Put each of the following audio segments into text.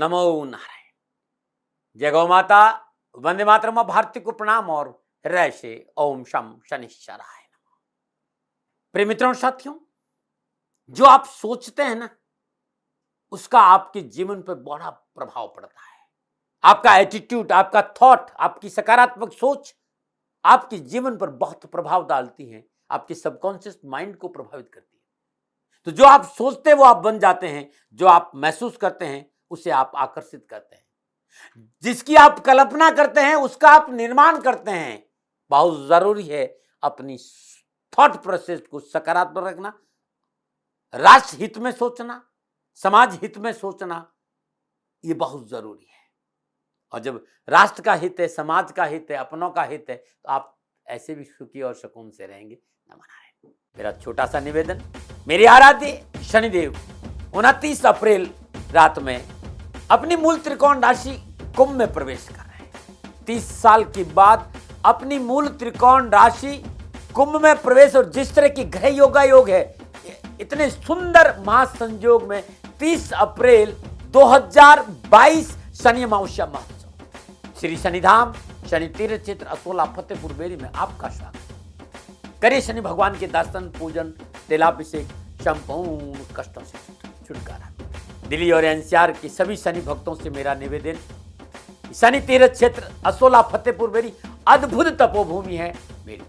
नमो नारायण। जय गौ माता, वंदे मातरम। भारती को प्रणाम और हृदय से ओम शम शनिश्चराय नमः। प्रिय मित्रों और साथियों, जो आप सोचते हैं ना, उसका आपके जीवन पर बड़ा प्रभाव पड़ता है। आपका एटीट्यूड, आपका थॉट, आपकी सकारात्मक सोच आपके जीवन पर बहुत प्रभाव डालती है, आपके सबकॉन्शियस माइंड को प्रभावित करती है। तो जो आप सोचते हैं वो आप बन जाते हैं, जो आप महसूस करते हैं उसे आप आकर्षित करते हैं, जिसकी आप कल्पना करते हैं उसका आप निर्माण करते हैं। बहुत जरूरी है अपनी थॉट प्रोसेस को सकारात्मक रखना, राष्ट्र हित में सोचना, समाज हित में सोचना, ये बहुत जरूरी है। और जब राष्ट्र का हित है, समाज का हित है, अपनों का हित है, तो आप ऐसे भी सुखी और सुकून से रहेंगे। नमन नारायण। मेरा छोटा सा निवेदन, मेरे आराध्य शनिदेव 29 अप्रैल रात में अपनी मूल त्रिकोण राशि कुंभ में प्रवेश कर रहे हैं। 30 साल के बाद अपनी मूल त्रिकोण राशि कुंभ में प्रवेश, और जिस तरह की ग्रह योग है, इतने सुंदर महासंयोग में 30 अप्रैल 2022 शनि अमावस्या महोत्सव श्री शनिधाम शनि तीर्थ क्षेत्र असोला फतेहपुर बेरी में आपका स्वागत। करिए शनि भगवान के दर्शन, पूजन, तेलाभिषेक, संपूर्ण कष्टों से छुटकारा। दिल्ली और एनसीआर के सभी शनि भक्तों से मेरा निवेदन, शनि तीर्थ क्षेत्र असोला फतेहपुर बेरी अद्भुत तपोभूमि है मेरी।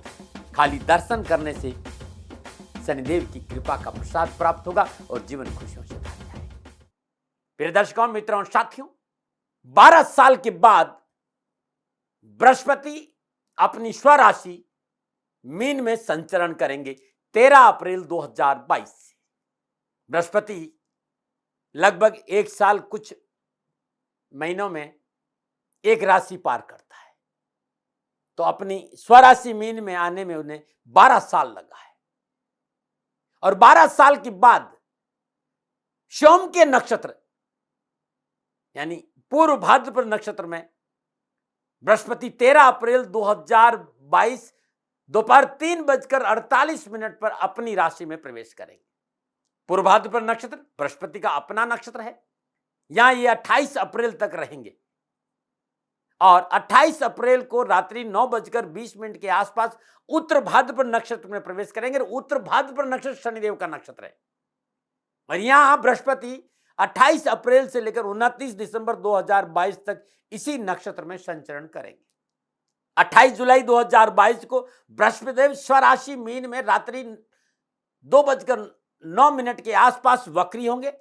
खाली दर्शन करने से शनिदेव की कृपा का प्रसाद प्राप्त होगा और जीवन खुशियों से भर जाएगा। प्रिय दर्शकों, मित्रों और साथियों, 12 साल के बाद बृहस्पति अपनी स्वराशि मीन में संचरण करेंगे 13 अप्रैल 2022 से। बृहस्पति लगभग 1 साल कुछ महीनों में एक राशि पार करता है, तो अपनी स्वराशि मीन में आने में उन्हें 12 साल लगा है। और 12 साल के बाद सोम के नक्षत्र यानी पूर्व भाद्रपद नक्षत्र में बृहस्पति 13 अप्रैल 2022 दोपहर 3:48 पर अपनी राशि में प्रवेश करेंगे। पूर्व भाद्रपद नक्षत्र बृहस्पति का अपना नक्षत्र है। यहां ये 28 अप्रैल तक रहेंगे और 28 अप्रैल को रात्रि 9:20 के आसपास उत्तर भाद्रपद नक्षत्र में प्रवेश करेंगे। उत्तर भाद्रपद नक्षत्र शनिदेव का नक्षत्र है और यहां बृहस्पति 28 अप्रैल से लेकर 29 दिसंबर 2022 तक इसी नक्षत्र में संचरण करेंगे। 28 जुलाई 2022 को बृहस्पतिदेव स्वराशि मीन में रात्रि 2:09 के आसपास वक्री होंगे।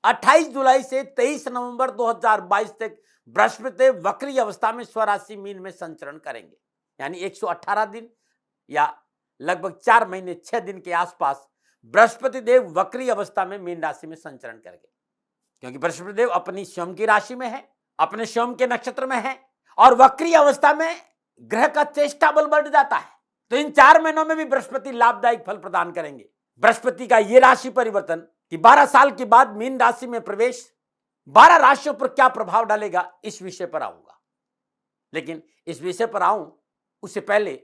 28 जुलाई से 23 नवंबर 2022 तक बृहस्पतिदेव वक्री अवस्था में स्वराशि मीन में संचरण करेंगे। यानी 118 दिन या लगभग 4 महीने 6 दिन के आसपास बृहस्पति देव वक्री अवस्था में मीन राशि में संचरण करेंगे, क्योंकि बृहस्पति देव अपनी स्वयं की राशि में है, अपने स्वयं के नक्षत्र में है, और वक्री अवस्था में ग्रह का चेष्टा बल बढ़ जाता है। तो इन 4 महीनों में भी बृहस्पति लाभदायक फल प्रदान करेंगे। बृहस्पति का यह राशि परिवर्तन कि 12 साल के बाद मीन राशि में प्रवेश 12 राशियों पर क्या प्रभाव डालेगा, इस विषय पर आऊंगा। लेकिन इस विषय पर आऊं उससे पहले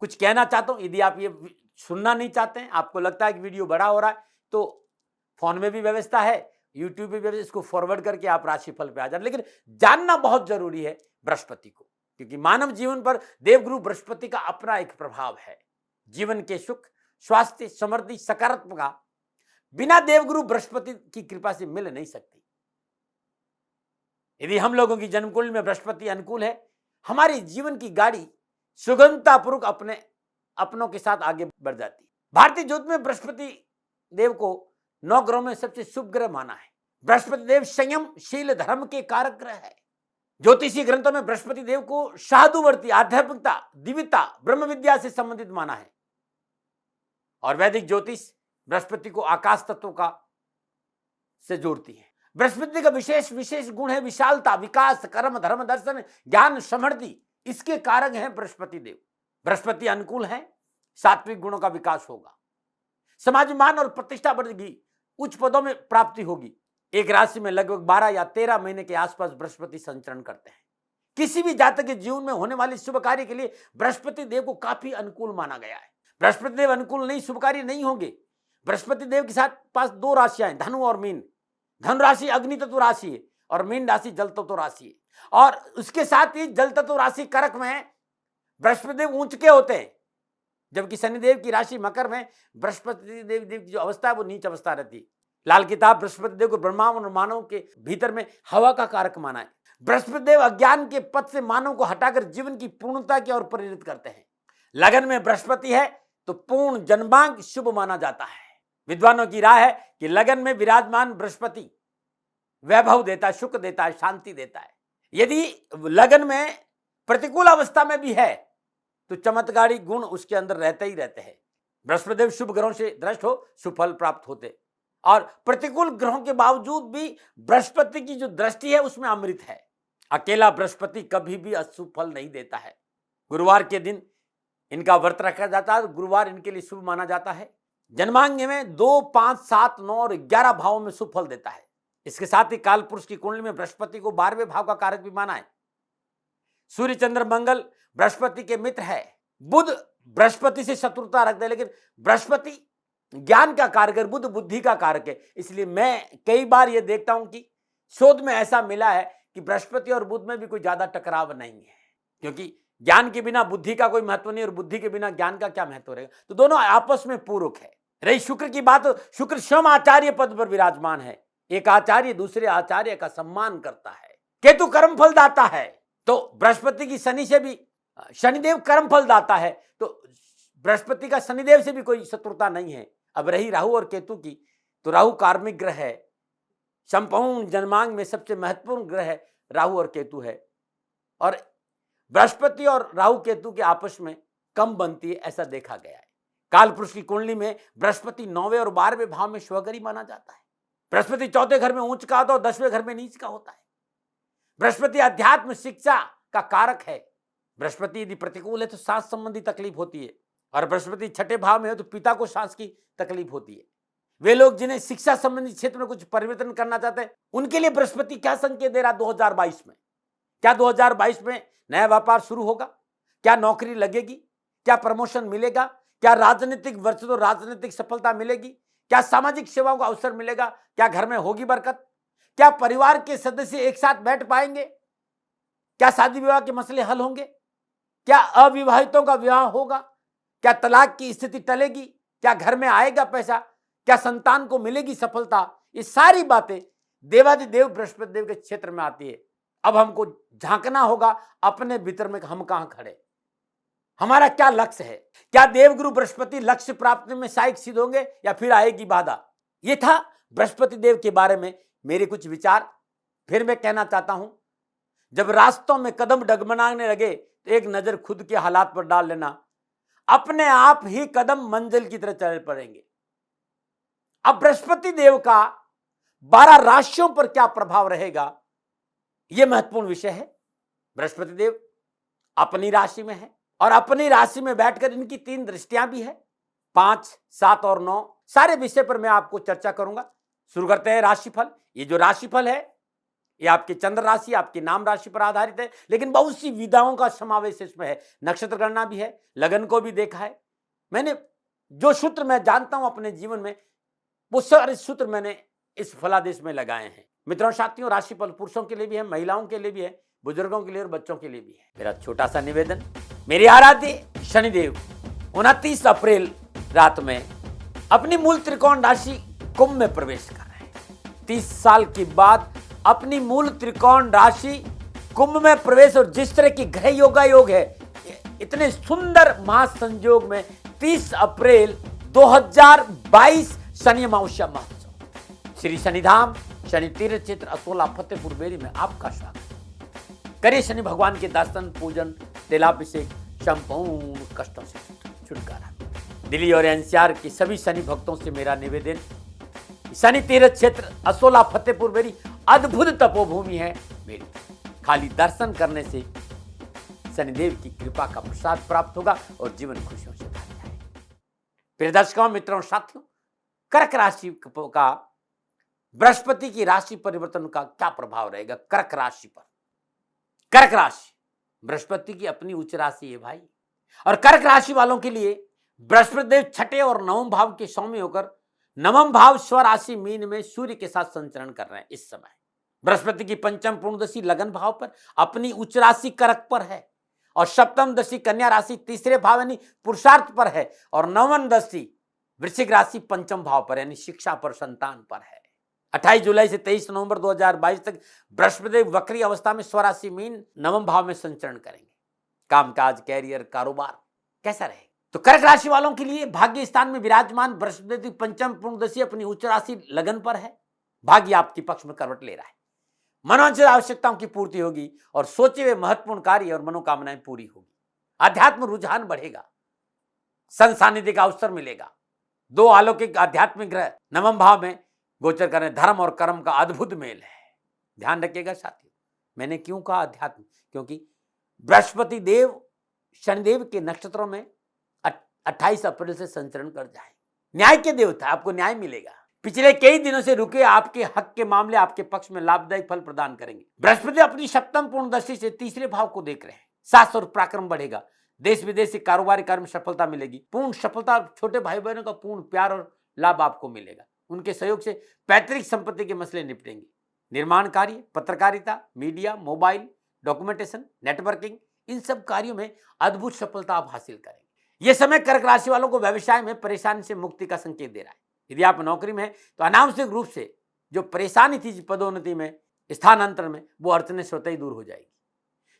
कुछ कहना चाहता हूं। यदि आप ये सुनना नहीं चाहते हैं, आपको लगता है कि वीडियो बड़ा हो रहा है, तो फोन में भी व्यवस्था है, यूट्यूब में भी व्यवस्था, इसको फॉरवर्ड करके आप राशिफल पे आ जाए। लेकिन जानना बहुत जरूरी है बृहस्पति को, क्योंकि मानव जीवन पर देवगुरु बृहस्पति का अपना एक प्रभाव है। जीवन के सुख, स्वास्थ्य, समृद्धि, सकारात्मकता बिना देवगुरु बृहस्पति की कृपा से मिल नहीं सकती। यदि हम लोगों की जन्मकुंडली में बृहस्पति अनुकूल है, हमारी जीवन की गाड़ी सुगमतापूर्वक अपनों के साथ आगे बढ़ जाती है। भारतीय ज्योतिष में बृहस्पति देव को 9 ग्रहों में सबसे शुभ ग्रह माना है। बृहस्पति देव संयम, शील, धर्म के कारक ग्रह है। ज्योतिषी ग्रंथों में बृहस्पति देव को साधुवर्ती, आध्यात्मिकता, दिव्यता, ब्रह्म विद्या से संबंधित माना है। और वैदिक ज्योतिष बृहस्पति को आकाश तत्व का से जोड़ती है। बृहस्पति का विशेष गुण है विशालता, विकास, कर्म, धर्म, दर्शन, ज्ञान, समृद्धि। इसके कारक हैं बृहस्पति देव। बृहस्पति अनुकूल है, सात्विक गुणों का विकास होगा, समाज में मान और प्रतिष्ठा बढ़ेगी, उच्च पदों में प्राप्ति होगी। एक राशि में लगभग 12 या 13 महीने के आसपास बृहस्पति संचरण करते हैं। किसी भी जातक के जीवन में होने वाले शुभ कार्य के लिए बृहस्पति देव को काफी अनुकूल माना गया है। बृहस्पति देव अनुकूल नहीं, शुभ कार्य नहीं होंगे। बृहस्पति देव के साथ पास 2 राशियां हैं, धनु और मीन। धनु राशि अग्नि तत्व राशि है और मीन राशि जल तत्व राशि है, और उसके साथ ही जल तत्व राशि कर्क में बृहस्पति देव ऊंच के होते हैं, जबकि शनिदेव की राशि मकर में बृहस्पति देव की जो अवस्था है वो नीच अवस्था रहती है। लाल किताब बृहस्पति देव को ब्रह्मा और मानव के भीतर में हवा का कारक माना है। बृहस्पति देव अज्ञान के पथ से मानव को हटाकर जीवन की पूर्णता की ओर प्रेरित करते हैं। लगन में बृहस्पति है तो पूर्ण जन्मांक शुभ माना जाता है। विद्वानों की राय है कि लगन में विराजमान बृहस्पति वैभव देता है, सुख देता है, शांति देता है। यदि लगन में प्रतिकूल अवस्था में भी है तो चमत्कारी गुण उसके अंदर रहते ही रहते हैं। बृहस्पति देव शुभ ग्रहों से दृष्ट हो सुफल प्राप्त होते, और प्रतिकूल ग्रहों के बावजूद भी बृहस्पति की जो दृष्टि है उसमें अमृत है। अकेला बृहस्पति कभी भी अशुभ फल नहीं देता है। गुरुवार के दिन इनका व्रत रखा जाता है, गुरुवार इनके लिए शुभ माना जाता है। जन्मांग में 2, 5, 7, 9 और 11 भावों में शुभ फल देता है। इसके साथ ही काल पुरुष की कुंडली में बृहस्पति को 12वें भाव का कारक भी माना है। सूर्य चंद्र मंगल बृहस्पति के मित्र है। बुध बृहस्पति से शत्रुता रखते हैं, लेकिन बृहस्पति ज्ञान का कारक, बुध बुद्धि का कारक है। इसलिए मैं कई बार ये देखता हूं कि शोध में ऐसा मिला है कि बृहस्पति और बुध में भी कोई ज्यादा टकराव नहीं है, क्योंकि ज्ञान के बिना बुद्धि का कोई महत्व नहीं और बुद्धि के बिना ज्ञान का क्या महत्व रहेगा। तो दोनों आपस में पूरक है। रही शुक्र की बात, शुक्र स्वयं आचार्य पद पर विराजमान है। एक आचार्य दूसरे आचार्य का सम्मान करता है। केतु कर्म फल दाता है, तो बृहस्पति की शनि से भी, शनिदेव कर्म फल दाता है, तो बृहस्पति का शनिदेव से भी कोई शत्रुता नहीं है। अब रही राहु और केतु की, तो राहु कार्मिक ग्रह है। संपूर्ण जन्मांग में सबसे महत्वपूर्ण ग्रह है राहु और केतु है, और बृहस्पति और राहु केतु के आपस में कम बनती है, ऐसा देखा गया है। काल पुरुष की कुंडली में बृहस्पति 9वें और 12वें भाव में स्वगरी माना जाता है। बृहस्पति 4थे घर में ऊंच का होता है और 10वें घर में नीच का होता है। बृहस्पति अध्यात्म शिक्षा का कारक है। बृहस्पति यदि प्रतिकूल है तो सांस संबंधी तकलीफ होती है, और बृहस्पति 6ठे भाव में है तो पिता को सांस की तकलीफ होती है। वे लोग जिन्हें शिक्षा संबंधी क्षेत्र में कुछ परिवर्तन करना चाहते हैं, उनके लिए बृहस्पति क्या संकेत दे रहा 2022 में? क्या 2022 में नया व्यापार शुरू होगा? क्या नौकरी लगेगी? क्या प्रमोशन मिलेगा? क्या राजनीतिक वर्ष तो राजनीतिक सफलता मिलेगी? क्या सामाजिक सेवाओं का अवसर मिलेगा? क्या घर में होगी बरकत? क्या परिवार के सदस्य एक साथ बैठ पाएंगे? क्या शादी विवाह के मसले हल होंगे? क्या अविवाहितों का विवाह होगा? क्या तलाक की स्थिति टलेगी? क्या घर में आएगा पैसा? क्या संतान को मिलेगी सफलता? ये सारी बातें देवाधिदेव बृहस्पति देव के क्षेत्र में आती है। अब हमको झांकना होगा अपने भीतर में, हम कहां खड़े, हमारा क्या लक्ष्य है? क्या देवगुरु बृहस्पति लक्ष्य प्राप्ति में सहायक सिद्ध होंगे या फिर आएगी बाधा? ये था बृहस्पति देव के बारे में मेरे कुछ विचार। फिर मैं कहना चाहता हूं, जब रास्तों में कदम डगमगाने लगे तो एक नजर खुद के हालात पर डाल लेना, अपने आप ही कदम मंजिल की तरह चल पड़ेंगे। अब बृहस्पति देव का 12 राशियों पर क्या प्रभाव रहेगा, यह महत्वपूर्ण विषय है। बृहस्पति देव अपनी राशि में है, और अपनी राशि में बैठकर इनकी 3 दृष्टियां भी है, 5, 7 और 9। सारे विषय पर मैं आपको चर्चा करूंगा। शुरू करते हैं राशिफल। ये जो राशिफल है ये आपकी चंद्र राशि, आपकी नाम राशि पर आधारित है, लेकिन बहुत सी विधाओं का समावेश इसमें है। नक्षत्र गणना भी है, लगन को भी देखा है। मैंने जो सूत्र मैं जानता हूं अपने जीवन में, वो सारे सूत्र मैंने इस फलादेश में लगाए हैं। मित्रों साथियों, राशिफल पुरुषों के लिए भी है, महिलाओं के लिए भी है, बुजुर्गों के लिए और बच्चों के लिए भी है। मेरा छोटा सा निवेदन, मेरे आराध्य शनिदेव 29 अप्रैल रात में अपनी मूल त्रिकोण राशि कुंभ में प्रवेश कर रहे हैं। 30 साल के बाद अपनी मूल त्रिकोण राशि कुंभ में प्रवेश, और जिस तरह की ग्रह योग है, इतने सुंदर महासंयोग में 30 अप्रैल 2022 शनि अमावस्या महोत्सव श्री शनिधाम शनि तीर्थ क्षेत्र असोला फतेहपुर बेरी में आपका स्वागत। करिए शनि भगवान के दर्शन, पूजन, तेलाभिषेक, संपूर्ण कष्टों से छुटकारा। दिल्ली और एनसीआर के सभी शनि भक्तों से मेरा निवेदन, शनि तीर्थ क्षेत्र असोला फतेहपुर बेरी अद्भुत तपोभूमि है मेरी। खाली दर्शन करने से शनिदेव की कृपा का प्रसाद प्राप्त होगा और जीवन खुशियों से भर जाएगा। प्रिय दर्शकों, मित्रों, साथियों, कर्क राशि का बृहस्पति की राशि परिवर्तन का क्या प्रभाव रहेगा कर्क राशि पर? कर्क राशि बृहस्पति की अपनी उच्च राशि है भाई, और कर्क राशि वालों के लिए बृहस्पति देव 6ठे और 9वें भाव के स्वामी होकर 9वां भाव स्व राशि मीन में सूर्य के साथ संचरण कर रहे हैं इस समय। बृहस्पति की पंचम पूर्ण दशा लगन भाव पर, अपनी उच्च राशि कर्क पर है, और सप्तम दशा कन्या राशि तीसरे भाव यानी पुरुषार्थ पर है, और नवम दशा वृश्चिक राशि पंचम भाव पर यानी शिक्षा पर, संतान पर है। 28 जुलाई से 23 नवंबर 2022 तक बृहस्पति वक्री अवस्था में स्वराशि मीन नवम भाव में संचरण करेंगे। कामकाज, कैरियर, कारोबार कैसा रहेगा? तो कर्क राशि वालों के लिए भाग्य स्थान में विराजमान बृहस्पति पंचम पूर्ण दशा अपनी उच्च राशि लगन पर है। भाग्य आपके पक्ष में करवट ले रहा है। मनोवांछित आवश्यकताओं की पूर्ति होगी और सोचे हुए महत्वपूर्ण कार्य और मनोकामनाएं पूरी होगी। आध्यात्म रुझान बढ़ेगा, संत सानिध्य का अवसर मिलेगा। 2 अलौकिक आध्यात्मिक ग्रह नवम भाव में गोचर करें, धर्म और कर्म का अद्भुत मेल है। ध्यान रखिएगा साथियों, मैंने क्यों कहा अध्यात्म, क्योंकि बृहस्पति देव शनिदेव के नक्षत्रों में 28 अप्रैल से संचरण कर जाए। न्याय के देवता, आपको न्याय मिलेगा। पिछले कई दिनों से रुके आपके हक के मामले आपके पक्ष में लाभदायक फल प्रदान करेंगे। बृहस्पति अपनी सप्तम पूर्ण दशा से तीसरे भाव को देख रहे हैं। साहस और पराक्रम बढ़ेगा। देश विदेश से कारोबारी कार्य में सफलता मिलेगी। पूर्ण सफलता, छोटे भाई बहनों का पूर्ण प्यार और लाभ आपको मिलेगा। उनके सहयोग से पैतृक संपत्ति के मसले निपटेंगे। निर्माण कार्य, पत्रकारिता, मीडिया, मोबाइल, डॉक्यूमेंटेशन, नेटवर्किंग, इन सब कार्यों में अद्भुत सफलता आप हासिल करेंगे। यह समय कर्क राशि वालों को व्यवसाय में परेशानी से मुक्ति का संकेत दे रहा है। यदि आप नौकरी में हैं तो अनावश्यक रूप से जो परेशानी थी पदोन्नति में, स्थानांतरण में, वो अड़चनें स्वतः ही दूर हो जाएगी।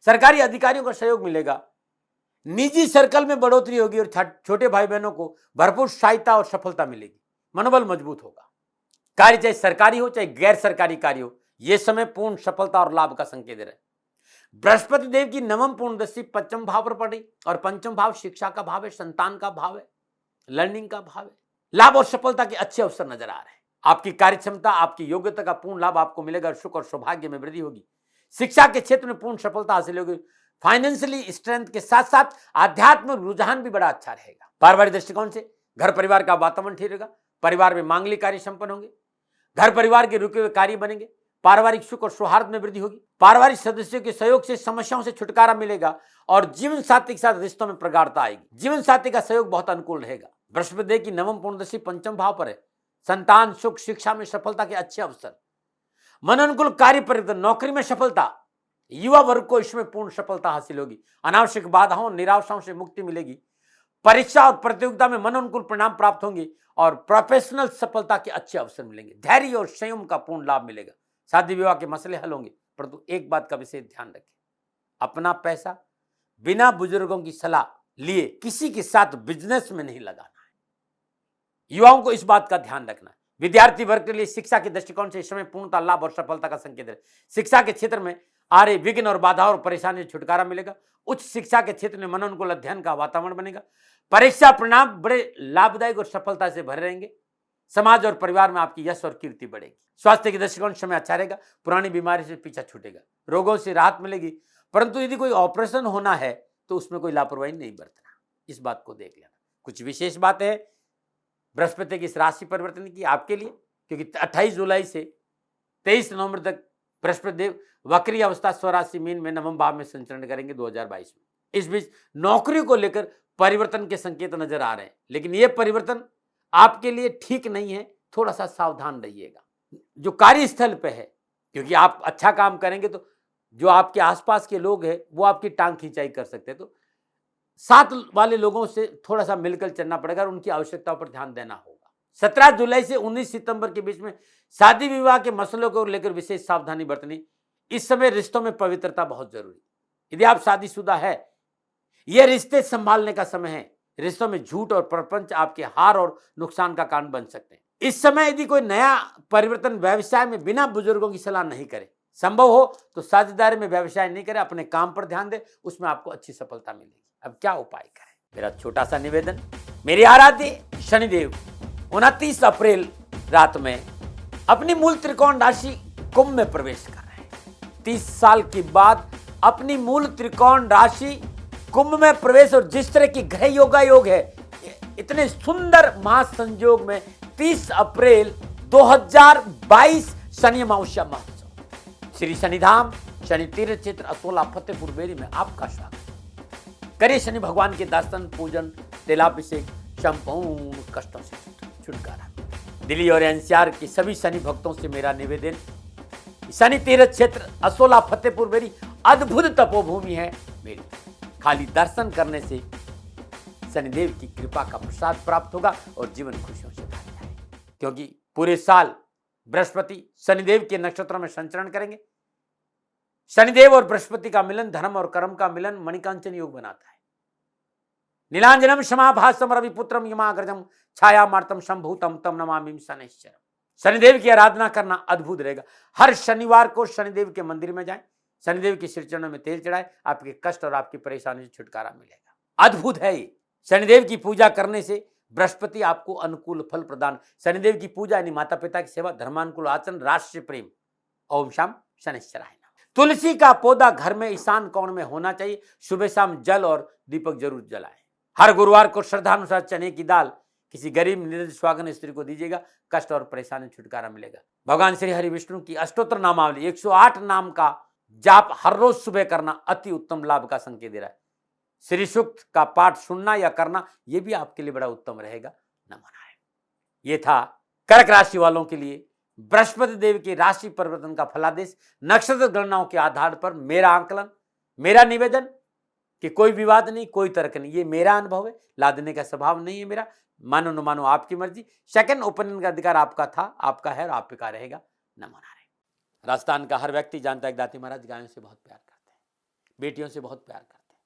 सरकारी अधिकारियों का सहयोग मिलेगा। निजी सर्कल में बढ़ोतरी होगी और छोटे भाई बहनों को भरपूर सहायता और सफलता मिलेगी। मनोबल मजबूत होगा। कार्य चाहे सरकारी हो चाहे गैर सरकारी कार्य हो, यह समय पूर्ण सफलता और लाभ का संकेत दे रहा है। बृहस्पति देव की नवम पूर्ण दशा पंचम भाव पर पड़ी और पंचम भाव शिक्षा का भाव है, संतान का भाव है, लर्निंग का भाव है। लाभ और सफलता के अच्छे अवसर नजर आ रहे हैं। आपकी कार्य क्षमता, आपकी योग्यता का पूर्ण लाभ आपको मिलेगा। सुख और सौभाग्य में वृद्धि होगी। शिक्षा के क्षेत्र में पूर्ण सफलता हासिल होगी। फाइनेंशियली स्ट्रेंथ के साथ साथ आध्यात्मिक रुझान भी बड़ा अच्छा रहेगा। पारिवारिक दृष्टिकोण से घर परिवार का वातावरण ठीक रहेगा। परिवार में मांगलिक कार्य संपन्न होंगे। घर परिवार के रुके हुए कार्य बनेंगे। पारिवारिक सुख और सौहार्द में वृद्धि होगी। पारिवारिक सदस्यों के सहयोग से समस्याओं से छुटकारा मिलेगा और जीवन साथी के साथ रिश्तों में प्रगाढ़ता आएगी। जीवन साथी का सहयोग बहुत अनुकूल रहेगा। बृहस्पति देव की नवम पूर्ण दशा पंचम भाव पर है। संतान, सुख, शिक्षा में सफलता के अच्छे अवसर, मन अनुकूल कार्य परिवर्तन, नौकरी में सफलता, युवा वर्ग को इसमें पूर्ण सफलता हासिल होगी। अनावश्यक बाधाओं, निराशाओं से मुक्ति मिलेगी। परीक्षा और प्रतियोगिता में मन अनुकूल परिणाम प्राप्त होंगे और प्रोफेशनल सफलता के अच्छे अवसर मिलेंगे। धैर्य और संयम का पूर्ण लाभ मिलेगा। शादी विवाह के मसले हल होंगे। परंतु एक बात का विशेष ध्यान रखें, अपना पैसा बिना बुजुर्गों की सलाह लिए किसी के साथ बिजनेस में नहीं लगाना है। युवाओं को इस बात का ध्यान रखना है। विद्यार्थी वर्ग के लिए शिक्षा के दृष्टिकोण से इस समय पूर्णता, लाभ और सफलता का संकेत है। शिक्षा के क्षेत्र में आ रहे विघ्न और बाधाओं और परेशानी से छुटकारा मिलेगा। उच्च शिक्षा के क्षेत्र में मनोनुकूल अध्ययन का वातावरण बनेगा। परीक्षा परिणाम बड़े लाभदायक और सफलता से भरे रहेंगे। समाज और परिवार में आपकी यश और कीर्ति बढ़ेगी। स्वास्थ्य के दृष्टिकोण समय अच्छा रहेगा। पुरानी बीमारी से पीछा छूटेगा। रोगों से राहत मिलेगी। परंतु यदि कोई ऑपरेशन होना है तो उसमें कोई लापरवाही नहीं बरतना, इस बात को देख लेना। कुछ विशेष बातें हैं बृहस्पति की इस राशि परिवर्तन की आपके लिए, क्योंकि 28 जुलाई से 23 नवंबर तक बृहस्पति देव वक्री अवस्था स्वराशि मीन में नवम भाव में संचरण करेंगे 2022 में। इस बीच नौकरी को लेकर परिवर्तन के संकेत नजर आ रहे हैं, लेकिन यह परिवर्तन आपके लिए ठीक नहीं है। थोड़ा सा सावधान रहिएगा जो कार्यस्थल पे है, क्योंकि आप अच्छा काम करेंगे तो जो आपके आसपास के लोग हैं वो आपकी टांग खिंचाई कर सकते हैं। तो साथ वाले लोगों से थोड़ा सा मिलकर चलना पड़ेगा और उनकी आवश्यकताओं पर ध्यान देना होगा। 17 जुलाई से 19 सितंबर के बीच में शादी विवाह के मसलों को लेकर विशेष सावधानी बरतनी। इस समय रिश्तों में पवित्रता बहुत जरूरी। यदि आप शादीशुदा है, यह रिश्ते संभालने का समय है। रिश्तों में झूठ और प्रपंच आपके हार और नुकसान का कारण बन सकते हैं। इस समय यदि कोई नया परिवर्तन व्यवसाय में बिना बुजुर्गों की सलाह नहीं करे, संभव हो तो साझेदारी में व्यवसाय नहीं करें। अपने काम पर ध्यान दे, उसमें आपको अच्छी सफलता मिलेगी। अब क्या उपाय करें? मेरा छोटा सा निवेदन, मेरे आराध्य शनिदेव 29 अप्रैल रात में अपनी मूल त्रिकोण राशि कुंभ में प्रवेश कर रहे हैं। 30 साल के बाद अपनी मूल त्रिकोण राशि कुंभ में प्रवेश, और जिस तरह की ग्रह योग है, इतने सुंदर महासंयोग में 30 अप्रैल 2022 शनि अमावस्या महोत्सव श्री शनिधाम शनि तीर्थ क्षेत्र असोला फतेहपुर बेरी में आपका स्वागत। करिए शनि भगवान के दर्शन, पूजन, तेलाभिषेक, संपूर्ण कष्टों से छुटकारा। दिल्ली और एनसीआर के सभी शनि भक्तों से मेरा निवेदन, शनि तीर्थ क्षेत्र असोला फतेहपुर मेरी अद्भुत तपोभूमि है। मेरी खाली दर्शन करने से शनिदेव की कृपा का प्रसाद प्राप्त होगा और जीवन खुशियों से भर जाएगा, क्योंकि पूरे साल बृहस्पति शनिदेव के नक्षत्रों में संचरण करेंगे। शनिदेव और बृहस्पति का मिलन धर्म और कर्म का मिलन मणिकांचन योग बनाता है। नीलांजनम क्षमाभासम रविपुत्रम यमाग्रजम छायामार्तम शंभूतम तम नमामि शनैश्चरम। शनिदेव की आराधना करना अद्भुत रहेगा। हर शनिवार को शनिदेव के मंदिर में जाएं, शनिदेव के श्री चरणों में तेल चढ़ाएं, आपके कष्ट और आपकी परेशानी से छुटकारा मिलेगा। अद्भुत है ये। शनिदेव की पूजा करने से बृहस्पति आपको अनुकूल फल प्रदान। शनिदेव की पूजा यानी माता पिता की सेवा, धर्मानुकूल आचरण, राष्ट्रीय प्रेम। ओम शाम शनिश्चराय नमः। तुलसी का पौधा घर में ईशान कोण में होना चाहिए। सुबह शाम जल और दीपक जरूर जलाएं। हर गुरुवार को श्रद्धानुसार चने की दाल किसी गरीब निर्धन स्वागन स्त्री को दीजिएगा, कष्ट और परेशानी छुटकारा मिलेगा। भगवान श्री हरि विष्णु की अष्टोत्तर नामावली 108 नाम का जाप हर रोज सुबह करना अति उत्तम लाभ का संकेत दे रहा है। श्री सूक्त का पाठ सुनना या करना यह भी आपके लिए बड़ा उत्तम रहेगा। नमो नारायण। ये था कर्क राशि वालों के लिए बृहस्पति देव के राशि परिवर्तन का फलादेश। नक्षत्र गणनाओं के आधार पर मेरा आंकलन, मेरा निवेदन कि कोई विवाद नहीं, कोई तर्क नहीं, ये मेरा अनुभव है, लादने का स्वभाव नहीं है मेरा। मानो न मानो आपकी मर्जी। सेकंड ओपिनियन का अधिकार आपका था, आपका है और आपका रहेगा। नमो नारायण। राजस्थान का हर व्यक्ति जानता है कि दाती महाराज गायों से बहुत प्यार करते हैं, बेटियों से बहुत प्यार करते हैं।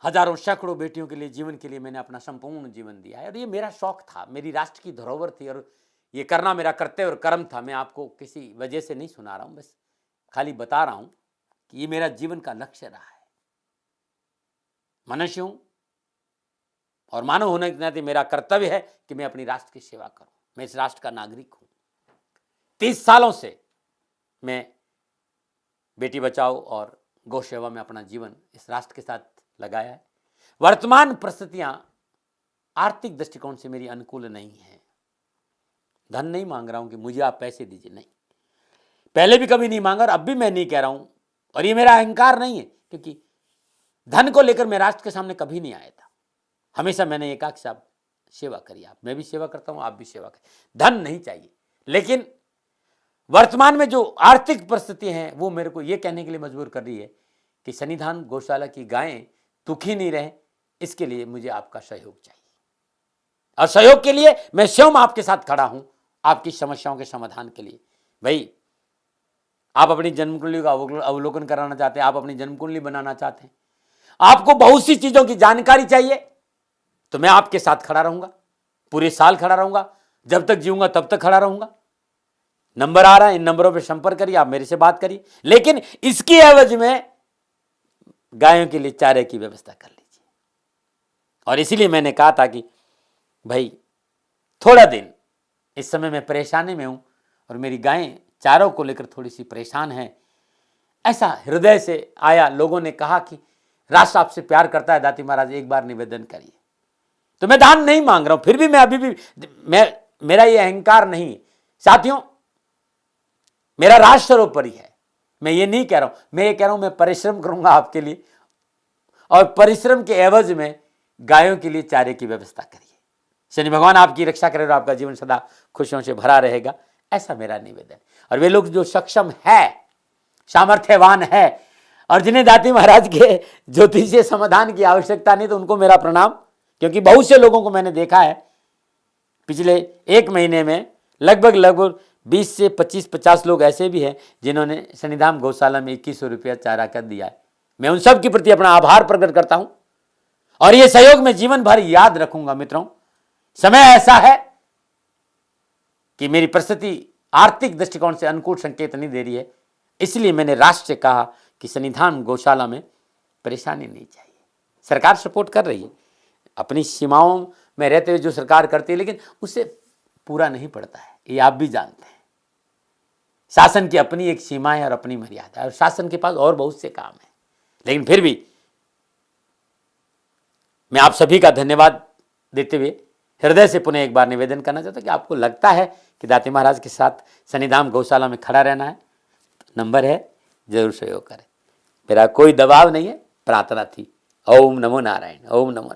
हजारों सैकड़ों बेटियों के लिए, जीवन के लिए मैंने अपना संपूर्ण जीवन दिया है और ये मेरा शौक था, मेरी राष्ट्र की धरोहर थी और ये करना मेरा कर्तव्य और कर्म था। मैं आपको किसी वजह से नहीं सुना रहा हूं, बस खाली बता रहा हूं कि ये मेरा जीवन का लक्ष्य रहा है। मनुष्य हूं और मानव होने के नाते मेरा कर्तव्य है कि मैं अपनी राष्ट्र की सेवा करूं। मैं इस राष्ट्र का नागरिक हूं। 30 सालों से मैं बेटी बचाओ और गौ सेवा में अपना जीवन इस राष्ट्र के साथ लगाया है। वर्तमान परिस्थितियां आर्थिक दृष्टिकोण से मेरी अनुकूल नहीं है। धन नहीं मांग रहा हूं कि मुझे आप पैसे दीजिए, नहीं, पहले भी कभी नहीं मांगा और अब भी मैं नहीं कह रहा हूं। और ये मेरा अहंकार नहीं है, क्योंकि धन को लेकर मैं राष्ट्र के सामने कभी नहीं आया था। हमेशा मैंने ये कहा कि साहब सेवा करिए, आप, मैं भी सेवा करता हूं, आप भी सेवा करें, धन नहीं चाहिए। लेकिन वर्तमान में जो आर्थिक परिस्थिति है वो मेरे को ये कहने के लिए मजबूर कर रही है कि शनिधाम गौशाला की गायें दुखी नहीं रहे, इसके लिए मुझे आपका सहयोग चाहिए। और सहयोग के लिए मैं स्वयं आपके साथ खड़ा हूं, आपकी समस्याओं के समाधान के लिए। भाई, आप अपनी जन्म कुंडली का अवलोकन कराना चाहते हैं, आप अपनी जन्म कुंडली बनाना चाहते हैं, आपको बहुत सी चीजों की जानकारी चाहिए, तो मैं आपके साथ खड़ा रहूंगा, पूरे साल खड़ा रहूंगा, जब तक जीऊंगा तब तक खड़ा रहूंगा। नंबर आ रहा है, इन नंबरों पर संपर्क करिए, आप मेरे से बात करिए। लेकिन इसकी एवज में गायों के लिए चारे की व्यवस्था कर लीजिए। और इसीलिए मैंने कहा था कि भाई थोड़ा दिन इस समय मैं परेशानी में हूं और मेरी गायें चारों को लेकर थोड़ी सी परेशान है। ऐसा हृदय से आया, लोगों ने कहा कि राष्ट्र आपसे प्यार करता है दाती महाराज, एक बार निवेदन करिए। तो मैं दान नहीं मांग रहा हूं, फिर भी मैं अभी भी मेरा ये अहंकार नहीं साथियों, मेरा राष्ट्र सर्वोपरि है। मैं ये नहीं कह रहा हूं, मैं ये कह रहा हूं मैं परिश्रम करूंगा आपके लिए और परिश्रम के एवज में गायों के लिए चारे की व्यवस्था करिए। शनि भगवान आपकी रक्षा करे और आपका जीवन सदा खुशियों से भरा रहेगा, ऐसा मेरा निवेदन। और वे लोग जो सक्षम है, सामर्थ्यवान है और जिन्हें दाती महाराज के ज्योतिषीय समाधान की आवश्यकता नहीं, तो उनको मेरा प्रणाम। क्योंकि बहुत से लोगों को मैंने देखा है पिछले 1 महीने में लगभग 20 से 25-50 लोग ऐसे भी हैं जिन्होंने शनिधाम गौशाला में 2100 रुपया चारा कर दिया है। मैं उन सब के प्रति अपना आभार प्रकट करता हूं और ये सहयोग मैं जीवन भर याद रखूंगा। मित्रों, समय ऐसा है कि मेरी परिस्थिति आर्थिक दृष्टिकोण से अनुकूल संकेत नहीं दे रही है, इसलिए मैंने राष्ट्र से कहा कि शनिधाम गौशाला में परेशानी नहीं चाहिए। सरकार सपोर्ट कर रही है, अपनी सीमाओं में रहते हुए जो सरकार करती है, लेकिन उससे पूरा नहीं पड़ता है, ये आप भी जानते हैं। शासन की अपनी एक सीमा है और अपनी मर्यादा है और शासन के पास और बहुत से काम है। लेकिन फिर भी मैं आप सभी का धन्यवाद देते हुए हृदय से पुनः एक बार निवेदन करना चाहता हूं कि आपको लगता है कि दाती महाराज के साथ शनिधाम गौशाला में खड़ा रहना है, तो नंबर है, जरूर सहयोग करें। मेरा कोई दबाव नहीं है, प्रार्थना थी। ओम नमो नारायण। ओम नमो।